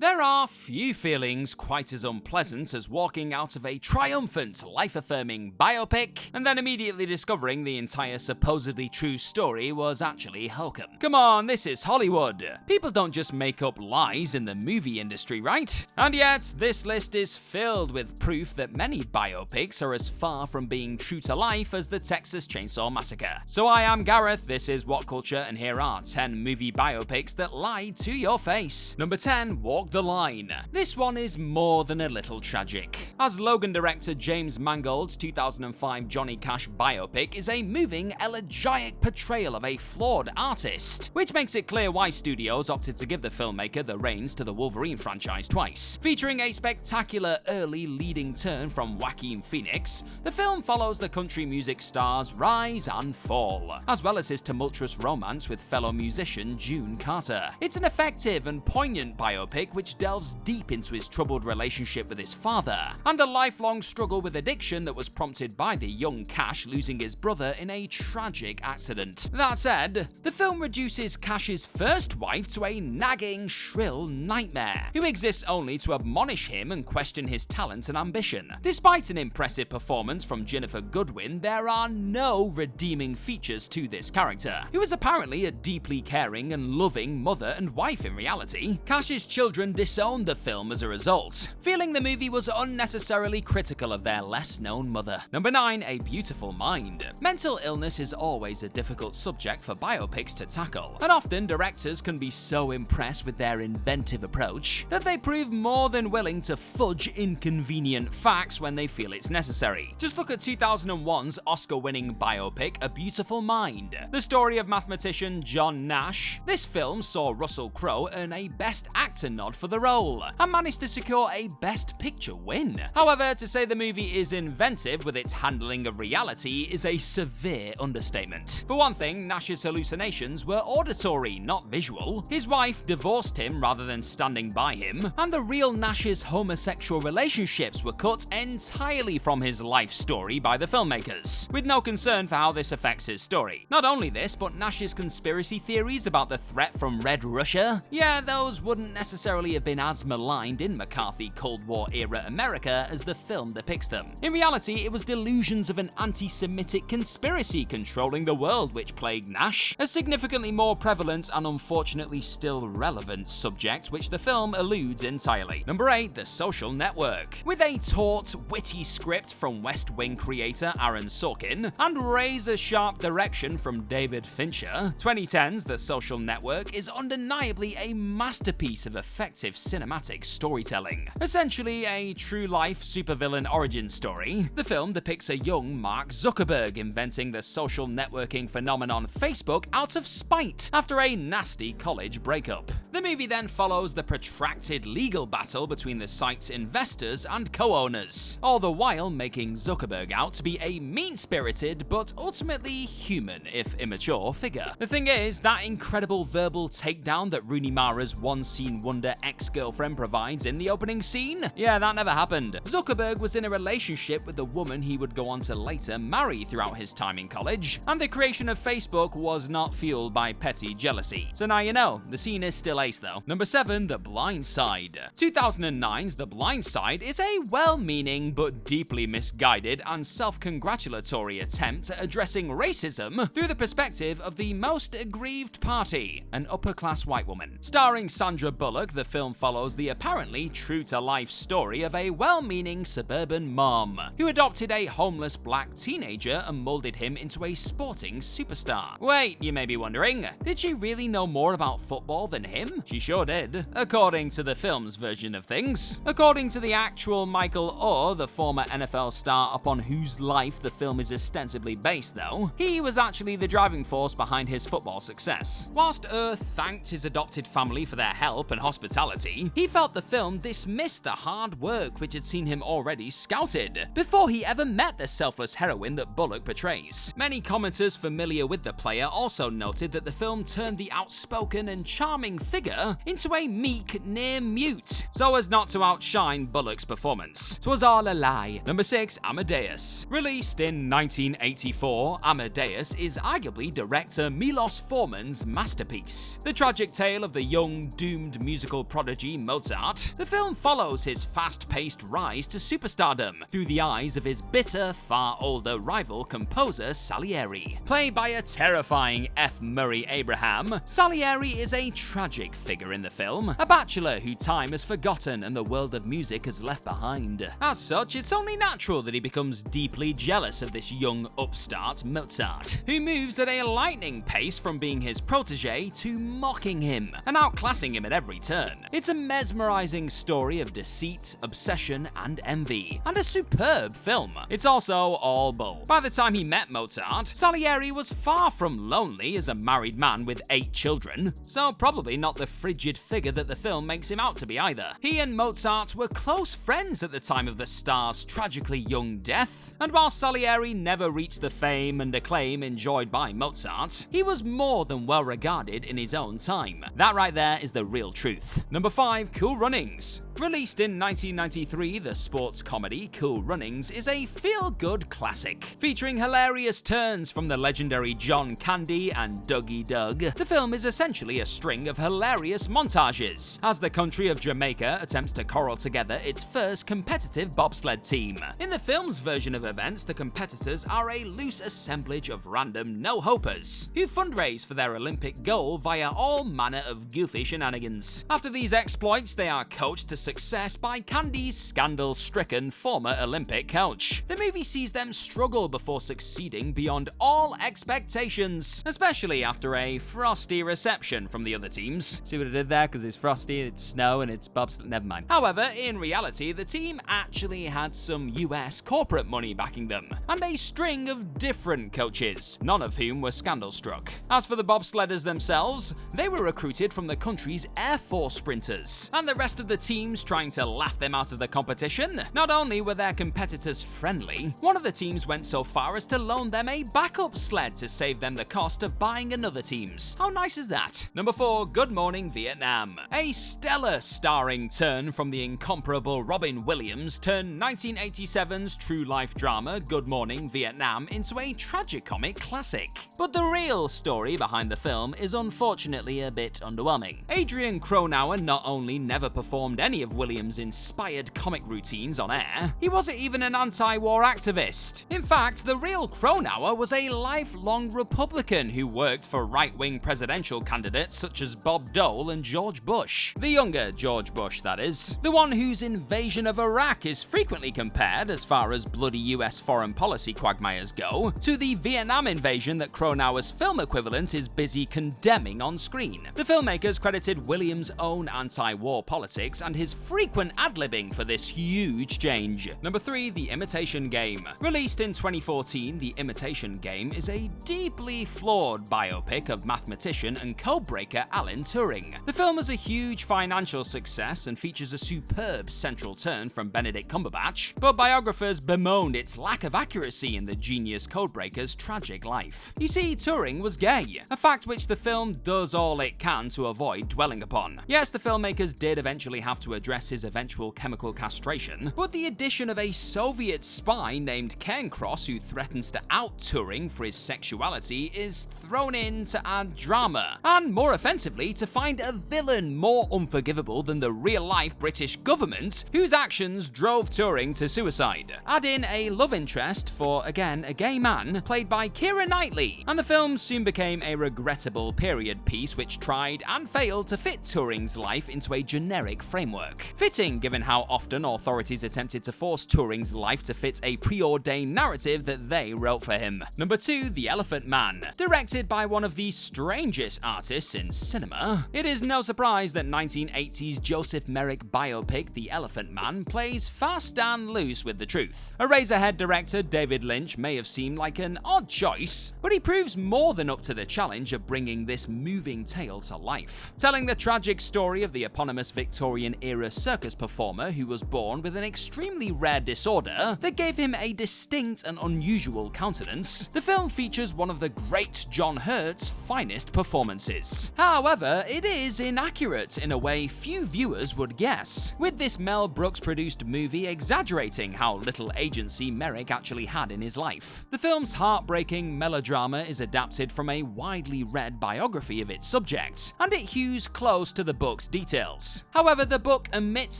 There are few feelings quite as unpleasant as walking out of a triumphant, life-affirming biopic and then immediately discovering the entire supposedly true story was actually hokum. Come on, this is Hollywood. People don't just make up lies in the movie industry, right? And yet, this list is filled with proof that many biopics are as far from being true to life as the Texas Chainsaw Massacre. So I am Gareth, this is What Culture, and here are 10 movie biopics that lied to your face. Number 10, Walk the Line. This one is more than a little tragic, as Logan director James Mangold's 2005 Johnny Cash biopic is a moving, elegiac portrayal of a flawed artist, which makes it clear why studios opted to give the filmmaker the reins to the Wolverine franchise twice. Featuring a spectacular early leading turn from Joaquin Phoenix, the film follows the country music star's rise and fall, as well as his tumultuous romance with fellow musician June Carter. It's an effective and poignant biopic which delves deep into his troubled relationship with his father, and a lifelong struggle with addiction that was prompted by the young Cash losing his brother in a tragic accident. That said, the film reduces Cash's first wife to a nagging, shrill nightmare, who exists only to admonish him and question his talent and ambition. Despite an impressive performance from Ginnifer Goodwin, there are no redeeming features to this character, who is apparently a deeply caring and loving mother and wife in reality. Cash's children disowned the film as a result, feeling the movie was unnecessarily critical of their less-known mother. Number 9, A Beautiful Mind. Mental illness is always a difficult subject for biopics to tackle, and often directors can be so impressed with their inventive approach that they prove more than willing to fudge inconvenient facts when they feel it's necessary. Just look at 2001's Oscar-winning biopic A Beautiful Mind, the story of mathematician John Nash. This film saw Russell Crowe earn a Best Actor nod for the role, and managed to secure a Best Picture win. However, to say the movie is inventive with its handling of reality is a severe understatement. For one thing, Nash's hallucinations were auditory, not visual. His wife divorced him rather than standing by him, and the real Nash's homosexual relationships were cut entirely from his life story by the filmmakers, with no concern for how this affects his story. Not only this, but Nash's conspiracy theories about the threat from Red Russia, yeah, those wouldn't necessarily have been as maligned in McCarthy Cold War era America as the film depicts them. In reality, it was delusions of an anti-Semitic conspiracy controlling the world which plagued Nash, a significantly more prevalent and unfortunately still relevant subject which the film eludes entirely. Number 8, The Social Network. With a taut, witty script from West Wing creator Aaron Sorkin and razor-sharp direction from David Fincher, 2010's The Social Network is undeniably a masterpiece of effective cinematic storytelling. Essentially a true-life supervillain origin story, the film depicts a young Mark Zuckerberg inventing the social networking phenomenon Facebook out of spite after a nasty college breakup. The movie then follows the protracted legal battle between the site's investors and co-owners, all the while making Zuckerberg out to be a mean-spirited but ultimately human, if immature, figure. The thing is, that incredible verbal takedown that Rooney Mara's one-scene wonder ex-girlfriend provides in the opening scene? Yeah, that never happened. Zuckerberg was in a relationship with the woman he would go on to later marry throughout his time in college, and the creation of Facebook was not fueled by petty jealousy. So now you know, the scene is still ace though. Number 7, The Blind Side. 2009's The Blind Side is a well-meaning but deeply misguided and self-congratulatory attempt at addressing racism through the perspective of the most aggrieved party, an upper-class white woman. Starring Sandra Bullock, the film follows the apparently true-to-life story of a well-meaning suburban mom who adopted a homeless black teenager and molded him into a sporting superstar. Wait, you may be wondering, did she really know more about football than him? She sure did, according to the film's version of things. According to the actual Michael Orr, the former NFL star upon whose life the film is ostensibly based though, he was actually the driving force behind his football success. Whilst Orr thanked his adopted family for their help and hospitality, he felt the film dismissed the hard work which had seen him already scouted before he ever met the selfless heroine that Bullock portrays. Many commenters familiar with the player also noted that the film turned the outspoken and charming figure into a meek near-mute, so as not to outshine Bullock's performance. 'Twas all a lie. Number 6, Amadeus. Released in 1984, Amadeus is arguably director Milos Forman's masterpiece. The tragic tale of the young, doomed musical prodigy Mozart, the film follows his fast-paced rise to superstardom through the eyes of his bitter, far older rival composer Salieri. Played by a terrifying F. Murray Abraham, Salieri is a tragic figure in the film, a bachelor who time has forgotten and the world of music has left behind. As such, it's only natural that he becomes deeply jealous of this young upstart Mozart, who moves at a lightning pace from being his protege to mocking him and outclassing him at every turn. It's a mesmerizing story of deceit, obsession, and envy, and a superb film. It's also all bull. By the time he met Mozart, Salieri was far from lonely as a married man with 8 children, so probably not the frigid figure that the film makes him out to be either. He and Mozart were close friends at the time of the star's tragically young death, and while Salieri never reached the fame and acclaim enjoyed by Mozart, he was more than well regarded in his own time. That right there is the real truth. Number 5, Cool Runnings. Released in 1993, the sports comedy Cool Runnings is a feel-good classic, featuring hilarious turns from the legendary John Candy and Dougie Doug. The film is essentially a string of hilarious montages, as the country of Jamaica attempts to corral together its first competitive bobsled team. In the film's version of events, the competitors are a loose assemblage of random no-hopers, who fundraise for their Olympic goal via all manner of goofy shenanigans. After these exploits, they are coached to success by Candy's scandal-stricken former Olympic coach. The movie sees them struggle before succeeding beyond all expectations, especially after a frosty reception from the other teams. See what I did there? Because it's frosty, it's snow, and it's bobsled. Never mind. However, in reality, the team actually had some US corporate money backing them, and a string of different coaches, none of whom were scandal-struck. As for the bobsledders themselves, they were recruited from the country's Air Force sprinters, and the rest of the teams trying to laugh them out of the competition. Not only were their competitors friendly, one of the teams went so far as to loan them a backup sled to save them the cost of buying another team's. How nice is that? Number 4, Good Morning Vietnam. A stellar starring turn from the incomparable Robin Williams turned 1987's true life drama Good Morning Vietnam into a tragicomic classic. But the real story behind the film is unfortunately a bit underwhelming. Adrian Cronauer not only never performed any of Williams' inspired comic routines on air, he wasn't even an anti-war activist. In fact, the real Cronauer was a lifelong Republican who worked for right-wing presidential candidates such as Bob Dole and George Bush. The younger George Bush, that is. The one whose invasion of Iraq is frequently compared, as far as bloody US foreign policy quagmires go, to the Vietnam invasion that Cronauer's film equivalent is busy condemning on screen. The filmmakers credited Williams' own anti-war politics and his frequent ad-libbing for this huge change. Number 3, The Imitation Game. Released in 2014, The Imitation Game is a deeply flawed biopic of mathematician and codebreaker Alan Turing. The film is a huge financial success and features a superb central turn from Benedict Cumberbatch, but biographers bemoaned its lack of accuracy in the genius codebreaker's tragic life. You see, Turing was gay, a fact which the film does all it can to avoid dwelling upon. Yes, the filmmakers did eventually have to address his eventual chemical castration, but the addition of a Soviet spy named Cairncross who threatens to out Turing for his sexuality is thrown in to add drama, and more offensively, to find a villain more unforgivable than the real-life British government whose actions drove Turing to suicide. Add in a love interest for, again, a gay man played by Keira Knightley, and the film soon became a regrettable period piece which tried and failed to fit Turing's life into a generic framework. Fitting, given how often authorities attempted to force Turing's life to fit a preordained narrative that they wrote for him. Number 2, The Elephant Man. Directed by one of the strangest artists in cinema, it is no surprise that 1980s Joseph Merrick biopic The Elephant Man plays fast and loose with the truth. A Razorhead director David Lynch may have seemed like an odd choice, but he proves more than up to the challenge of bringing this moving tale to life. Telling the tragic story of the eponymous Victorian-era era circus performer who was born with an extremely rare disorder that gave him a distinct and unusual countenance, the film features one of the great John Hurt's finest performances. However, it is inaccurate in a way few viewers would guess, with this Mel Brooks-produced movie exaggerating how little agency Merrick actually had in his life. The film's heartbreaking melodrama is adapted from a widely read biography of its subject, and it hews close to the book's details. However, the book omits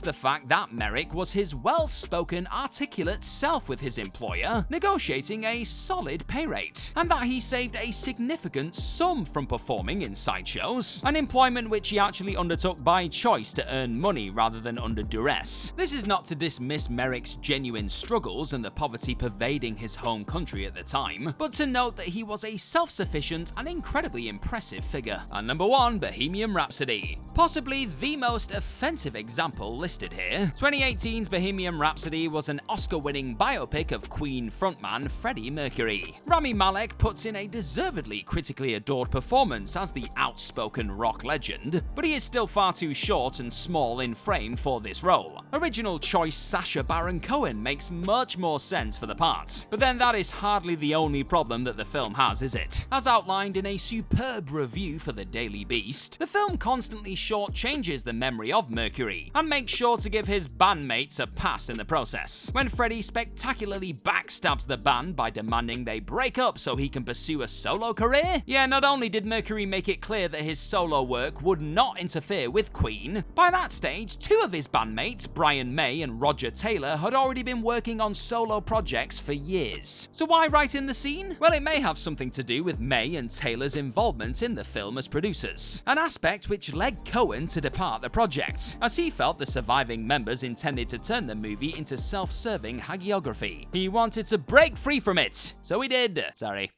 the fact that Merrick was his well-spoken, articulate self with his employer, negotiating a solid pay rate, and that he saved a significant sum from performing in sideshows, an employment which he actually undertook by choice to earn money rather than under duress. This is not to dismiss Merrick's genuine struggles and the poverty pervading his home country at the time, but to note that he was a self-sufficient and incredibly impressive figure. And number 1, Bohemian Rhapsody. Possibly the most offensive example listed here. 2018's Bohemian Rhapsody was an Oscar-winning biopic of Queen frontman Freddie Mercury. Rami Malek puts in a deservedly critically adored performance as the outspoken rock legend, but he is still far too short and small in frame for this role. Original choice Sacha Baron Cohen makes much more sense for the part, but then that is hardly the only problem that the film has, is it? As outlined in a superb review for the Daily Beast, the film constantly shortchanges the memory of Mercury and makes sure to give his bandmates a pass in the process. When Freddie spectacularly backstabs the band by demanding they break up so he can pursue a solo career? Yeah, not only did Mercury make it clear that his solo work would not interfere with Queen, by that stage, 2 of his bandmates, Brian May and Roger Taylor, had already been working on solo projects for years. So why write in the scene? Well, it may have something to do with May and Taylor's involvement in the film as producers, an aspect which led Cohen to depart the project, as he felt the surviving members intended to turn the movie into self-serving hagiography. He wanted to break free from it, so he did. Sorry.